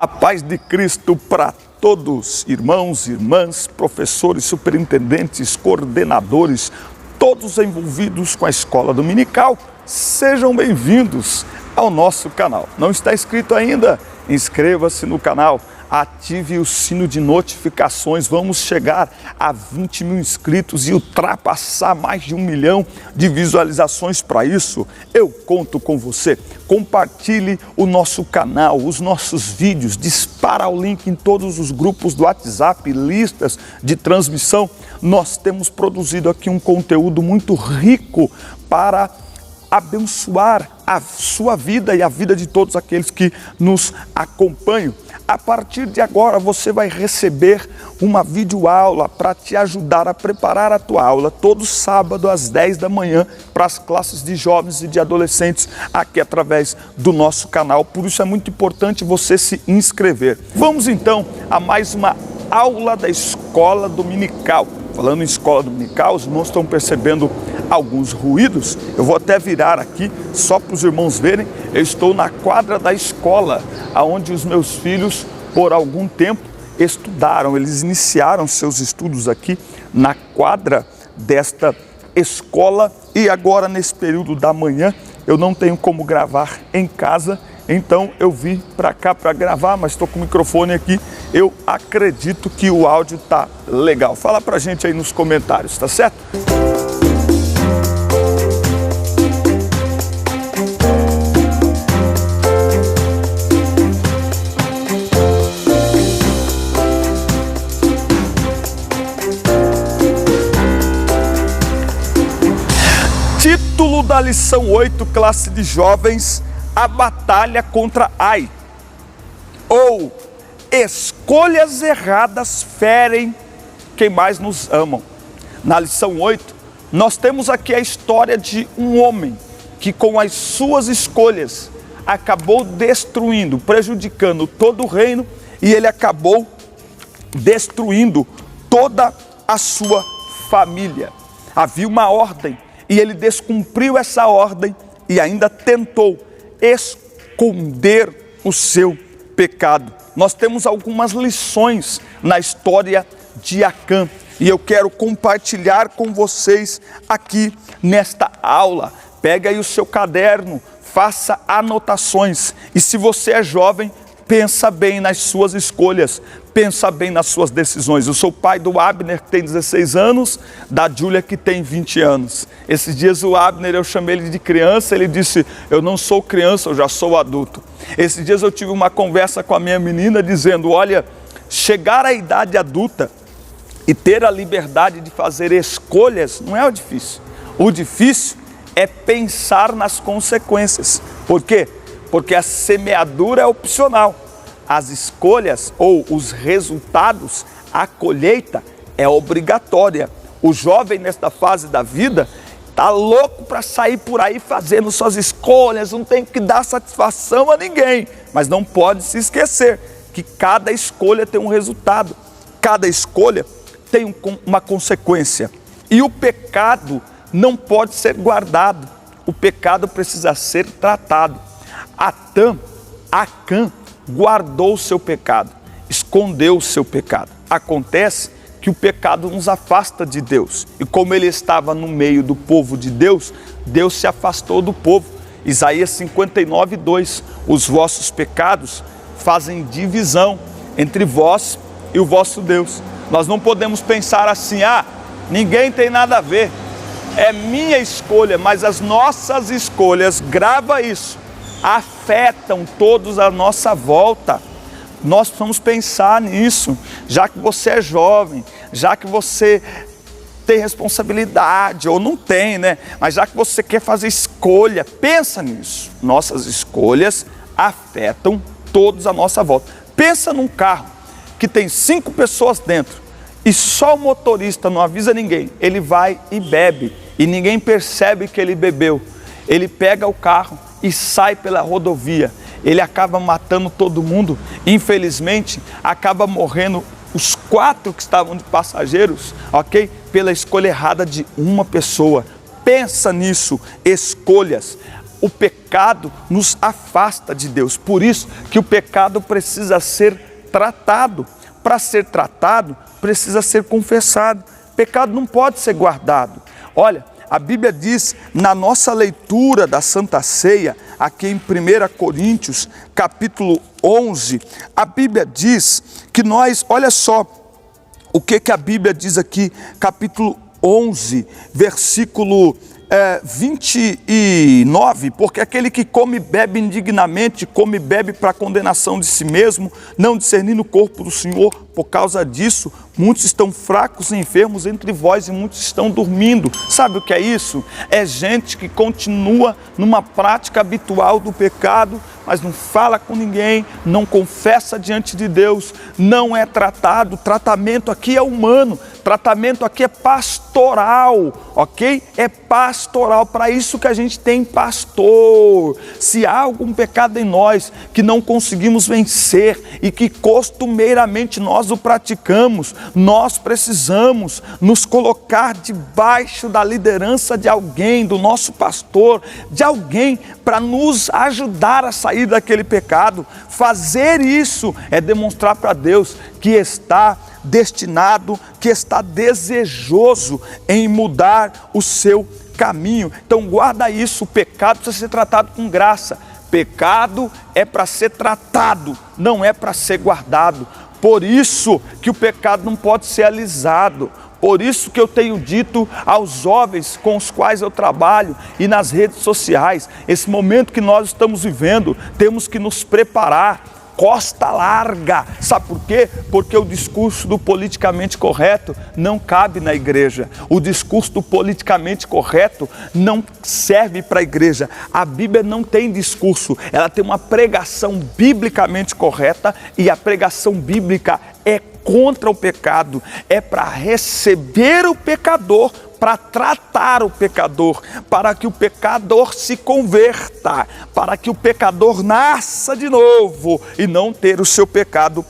A paz de Cristo para todos, irmãos, irmãs, professores, superintendentes, coordenadores, todos envolvidos com a escola dominical, sejam bem-vindos ao nosso canal. Não está inscrito ainda? Inscreva-se no canal, ative o sino de notificações. Vamos chegar a 20 mil inscritos e ultrapassar mais de 1 milhão de visualizações. Para isso, eu conto com você. Compartilhe o nosso canal, os nossos vídeos, dispara o link em todos os grupos do WhatsApp, listas de transmissão. Nós temos produzido aqui um conteúdo muito rico para abençoar a sua vida e a vida de todos aqueles que nos acompanham. A partir de agora você vai receber uma videoaula para te ajudar a preparar a tua aula todo sábado às 10 da manhã para as classes de jovens e de adolescentes aqui através do nosso canal. Por isso é muito importante você se inscrever. Vamos então a mais uma aula da escola dominical. Falando em escola dominical, os irmãos estão percebendo alguns ruídos. Eu vou até virar aqui só para os irmãos verem. Eu estou na quadra da escola, onde os meus filhos por algum tempo estudaram. Eles iniciaram seus estudos aqui na quadra desta escola e agora nesse período da manhã eu não tenho como gravar em casa. Então eu vim para cá para gravar, mas estou com o microfone aqui. Eu acredito que o áudio tá legal. Fala pra gente aí nos comentários, tá certo? Título da lição 8, classe de jovens: a batalha contra Ai, ou escolhas erradas ferem quem mais nos amam. Na lição 8, nós temos aqui a história de um homem que com as suas escolhas acabou destruindo, prejudicando todo o reino, e ele acabou destruindo toda a sua família. Havia uma ordem e ele descumpriu essa ordem e ainda tentou esconder o seu pecado. Nós temos algumas lições na história de Acã e eu quero compartilhar com vocês aqui nesta aula. Pega aí o seu caderno, faça anotações, e se você é jovem, pensa bem nas suas escolhas, pensa bem nas suas decisões. Eu sou pai do Abner, que tem 16 anos, da Júlia, que tem 20 anos. Esses dias o Abner, eu chamei ele de criança, ele disse: eu não sou criança, eu já sou adulto. Esses dias eu tive uma conversa com a minha menina dizendo: olha, chegar à idade adulta e ter a liberdade de fazer escolhas não é o difícil. O difícil é pensar nas consequências. Por quê? Porque a semeadura é opcional. As escolhas ou os resultados, a colheita é obrigatória. O jovem nesta fase da vida está louco para sair por aí fazendo suas escolhas, não tem que dar satisfação a ninguém. Mas não pode se esquecer que cada escolha tem um resultado, cada escolha tem uma consequência. E o pecado não pode ser guardado, o pecado precisa ser tratado. Acã guardou o seu pecado, escondeu o seu pecado. Acontece que o pecado nos afasta de Deus. E como ele estava no meio do povo de Deus, Deus se afastou do povo. Isaías 59, 2. Os vossos pecados fazem divisão entre vós e o vosso Deus. Nós não podemos pensar assim: ninguém tem nada a ver, é minha escolha. Mas as nossas escolhas, grava isso, afetam todos à nossa volta. Nós precisamos pensar nisso, já que você é jovem, já que você tem responsabilidade, ou não tem, né? Mas já que você quer fazer escolha, pensa nisso. Nossas escolhas afetam todos à nossa volta. Pensa num carro que tem 5 pessoas dentro e só o motorista não avisa ninguém. Ele vai e bebe e ninguém percebe que ele bebeu. Ele pega o carro e sai pela rodovia. Ele acaba matando todo mundo. Infelizmente, acaba morrendo os 4 que estavam de passageiros, ok? Pela escolha errada de uma pessoa. Pensa nisso, escolhas. O pecado pecado nos afasta de Deus. Por isso que o pecado precisa ser tratado. Para ser tratado, precisa ser confessado. Pecado não pode ser guardado. Olha, a Bíblia diz, na nossa leitura da Santa Ceia, aqui em 1 Coríntios, capítulo 11, a Bíblia diz que nós, olha só o que a Bíblia diz aqui, capítulo 11, versículo 29, porque aquele que come e bebe indignamente, come e bebe para a condenação de si mesmo, não discernindo o corpo do Senhor. Por causa disso, muitos estão fracos e enfermos entre vós e muitos estão dormindo. Sabe o que é isso? É gente que continua numa prática habitual do pecado, mas não fala com ninguém, não confessa diante de Deus, não é tratado. O tratamento aqui é humano, tratamento aqui é pastoral, ok? É pastoral, para isso que a gente tem pastor. Se há algum pecado em nós que não conseguimos vencer e que costumeiramente nós o praticamos, nós precisamos nos colocar debaixo da liderança de alguém, do nosso pastor, de alguém para nos ajudar a sair daquele pecado. Fazer isso é demonstrar para Deus que está destinado, que está desejoso em mudar o seu caminho. Então guarda isso, o pecado precisa ser tratado com graça. Pecado é para ser tratado, não é para ser guardado. Por isso que o pecado não pode ser alisado. Por isso que eu tenho dito aos jovens com os quais eu trabalho e nas redes sociais, esse momento que nós estamos vivendo, temos que nos preparar. Costa larga. Sabe por quê? Porque o discurso do politicamente correto não cabe na igreja. O discurso do politicamente correto não serve para a igreja. A Bíblia não tem discurso, ela tem uma pregação biblicamente correta, e a pregação bíblica é contra o pecado, é para receber o pecador, para tratar o pecador, para que o pecador se converta, para que o pecador nasça de novo e não ter o seu pecado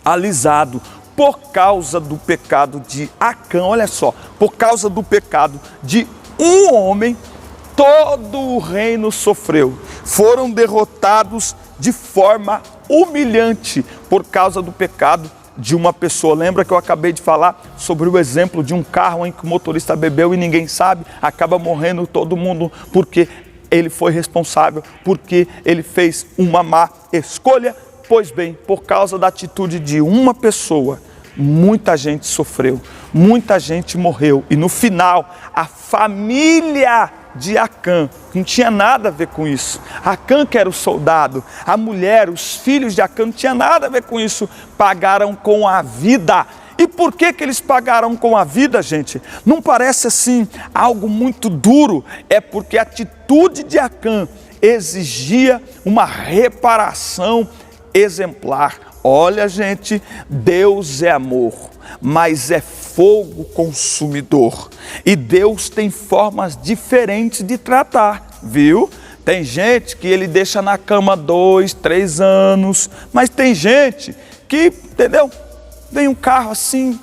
alisado. Por causa do pecado de Acã, olha só, por causa do pecado de um homem, todo o reino sofreu. Foram derrotados de forma humilhante por causa do pecado de uma pessoa. Lembra que eu acabei de falar sobre o exemplo de um carro em que o motorista bebeu e ninguém sabe, acaba morrendo todo mundo porque ele foi responsável, porque ele fez uma má escolha? Pois bem, por causa da atitude de uma pessoa, muita gente sofreu, muita gente morreu, e no final a família de Acã não tinha nada a ver com isso. Acã, que era o soldado, a mulher, os filhos de Acã, não tinha nada a ver com isso, pagaram com a vida. E por que eles pagaram com a vida, gente? Não parece assim algo muito duro? É porque a atitude de Acã exigia uma reparação exemplar. Olha, gente, Deus é amor, mas é fogo consumidor. E Deus tem formas diferentes de tratar, viu? Tem gente que ele deixa na cama 2, 3 anos, mas tem gente que, entendeu? Vem um carro assim,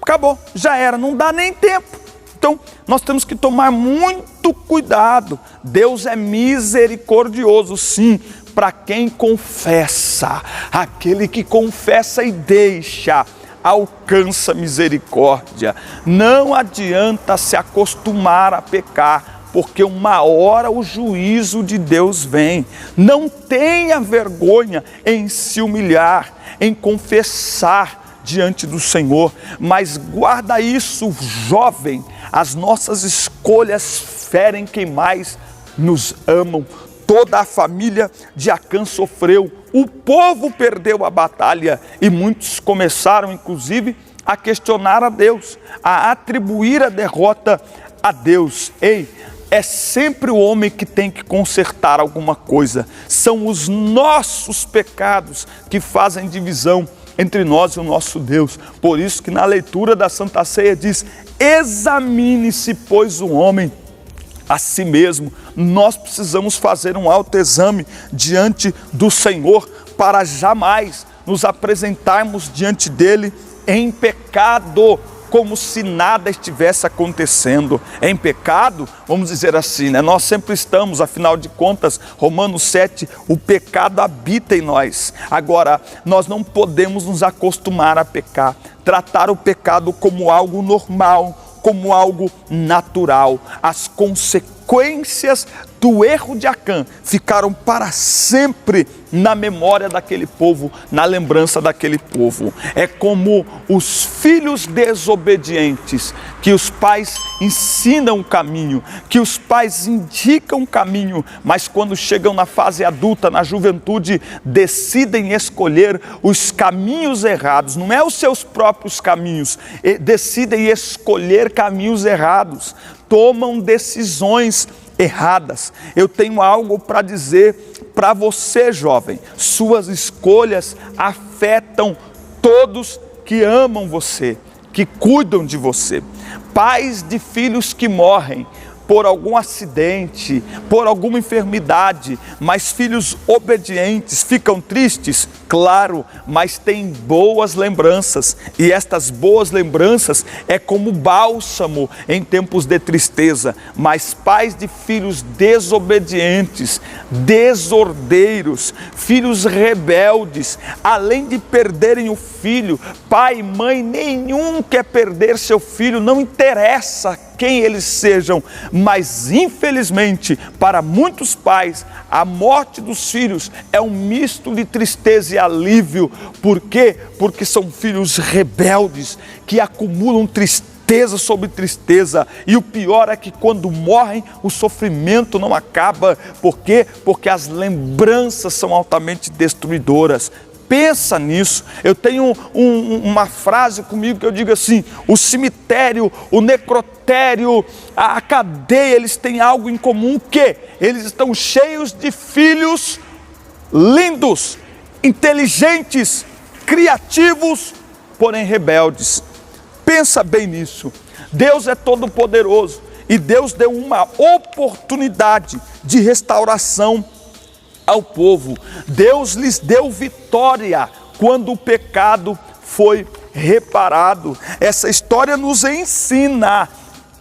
acabou, já era, não dá nem tempo. Então, nós temos que tomar muito cuidado. Deus é misericordioso, sim, para quem confessa. Aquele que confessa e deixa, alcança misericórdia. Não adianta se acostumar a pecar, porque uma hora o juízo de Deus vem. Não tenha vergonha em se humilhar, em confessar diante do Senhor, mas guarda isso, jovem. As nossas escolhas ferem quem mais nos amam. Toda a família de Acã sofreu, o povo perdeu a batalha e muitos começaram, inclusive, a questionar a Deus, a atribuir a derrota a Deus. Ei, é sempre o homem que tem que consertar alguma coisa. São os nossos pecados que fazem divisão entre nós e o nosso Deus. Por isso que na leitura da Santa Ceia diz: examine-se, pois, o homem a si mesmo. Nós precisamos fazer um autoexame diante do Senhor para jamais nos apresentarmos diante dele em pecado. como se nada estivesse acontecendo. Em pecado, vamos dizer assim, né? Nós sempre estamos, afinal de contas, Romanos 7, o pecado habita em nós. Agora, nós não podemos nos acostumar a pecar, tratar o pecado como algo normal, como algo natural. As consequências do erro de Acã ficaram para sempre na memória daquele povo, na lembrança daquele povo. É como os filhos desobedientes, que os pais ensinam o caminho, que os pais indicam o caminho, mas quando chegam na fase adulta, na juventude, decidem escolher os caminhos errados, não é os seus próprios caminhos, decidem escolher caminhos errados, tomam decisões erradas. Eu tenho algo para dizer para você, jovem. Suas escolhas afetam todos que amam você, que cuidam de você. Pais de filhos que morrem por algum acidente, por alguma enfermidade, mas filhos obedientes ficam tristes? Claro, mas têm boas lembranças, e estas boas lembranças é como bálsamo em tempos de tristeza. Mas pais de filhos desobedientes, desordeiros, filhos rebeldes, além de perderem o filho, pai e mãe nenhum quer perder seu filho, não interessa quem eles sejam, mas infelizmente para muitos pais a morte dos filhos é um misto de tristeza e alívio. Por quê? Porque são filhos rebeldes que acumulam tristeza sobre tristeza, e o pior é que quando morrem o sofrimento não acaba. Por quê? Porque as lembranças são altamente destruidoras. Pensa nisso. Eu tenho uma frase comigo que eu digo assim: o cemitério, o necrotério, a cadeia, eles têm algo em comum, que eles estão cheios de filhos lindos, inteligentes, criativos, porém rebeldes. Pensa bem nisso. Deus é todo poderoso e Deus deu uma oportunidade de restauração ao povo. Deus lhes deu vitória quando o pecado foi reparado. Essa história nos ensina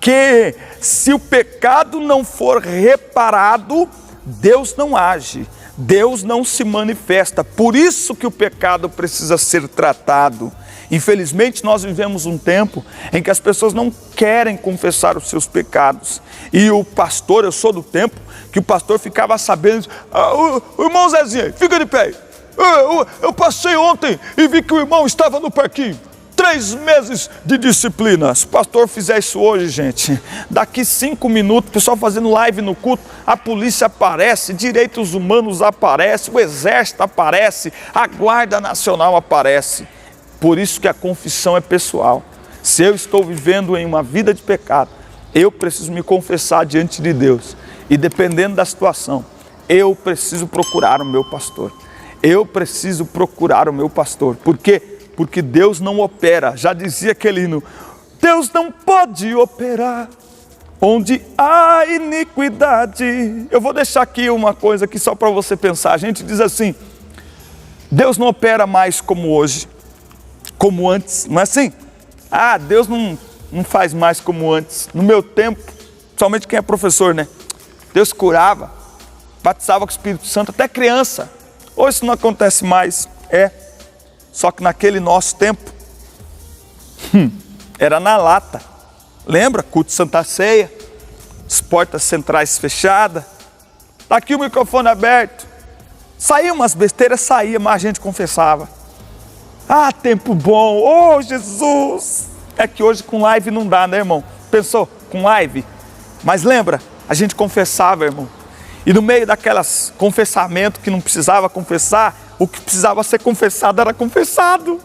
que se o pecado não for reparado, Deus não age, Deus não se manifesta. Por isso que o pecado precisa ser tratado. Infelizmente, nós vivemos um tempo em que as pessoas não querem confessar os seus pecados. E o pastor, eu sou do tempo que o pastor ficava sabendo: o irmão Zezinho, fica de pé. Eu passei ontem e vi que o irmão estava no parquinho. 3 meses de disciplina. Se o pastor fizer isso hoje, gente, daqui 5 minutos, o pessoal fazendo live no culto, a polícia aparece, direitos humanos aparece, o exército aparece, a Guarda Nacional aparece. Por isso que a confissão é pessoal. Se eu estou vivendo em uma vida de pecado, eu preciso me confessar diante de Deus. E dependendo da situação, eu preciso procurar o meu pastor. Eu preciso procurar o meu pastor. Por quê? Porque Deus não opera. Já dizia aquele hino: Deus não pode operar onde há iniquidade. Eu vou deixar aqui uma coisa aqui só para você pensar. A gente diz assim: Deus não opera mais como hoje, como antes, não é assim? Deus não faz mais como antes. No meu tempo, principalmente quem é professor, né? Deus curava, batizava com o Espírito Santo, até criança. Hoje isso não acontece mais. Só que naquele nosso tempo, era na lata. Lembra? Culto de Santa Ceia, as portas centrais fechadas, tá aqui o microfone aberto. Saía umas besteiras, saía, mas a gente confessava. Tempo bom, oh Jesus! É que hoje com live não dá, né, irmão? Pensou, com live? Mas lembra, a gente confessava, irmão. E no meio daquelas confessamentos que não precisava confessar, o que precisava ser confessado era confessado.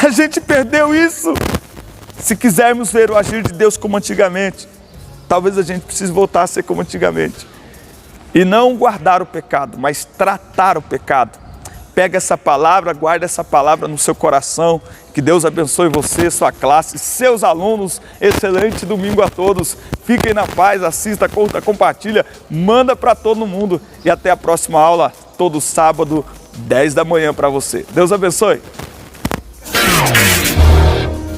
A gente perdeu isso. Se quisermos ver o agir de Deus como antigamente, talvez a gente precise voltar a ser como antigamente. E não guardar o pecado, mas tratar o pecado. Pega essa palavra, guarda essa palavra no seu coração. Que Deus abençoe você, sua classe, seus alunos. Excelente domingo a todos. Fiquem na paz, assista, curta, compartilha, manda para todo mundo. E até a próxima aula, todo sábado, 10 da manhã para você. Deus abençoe.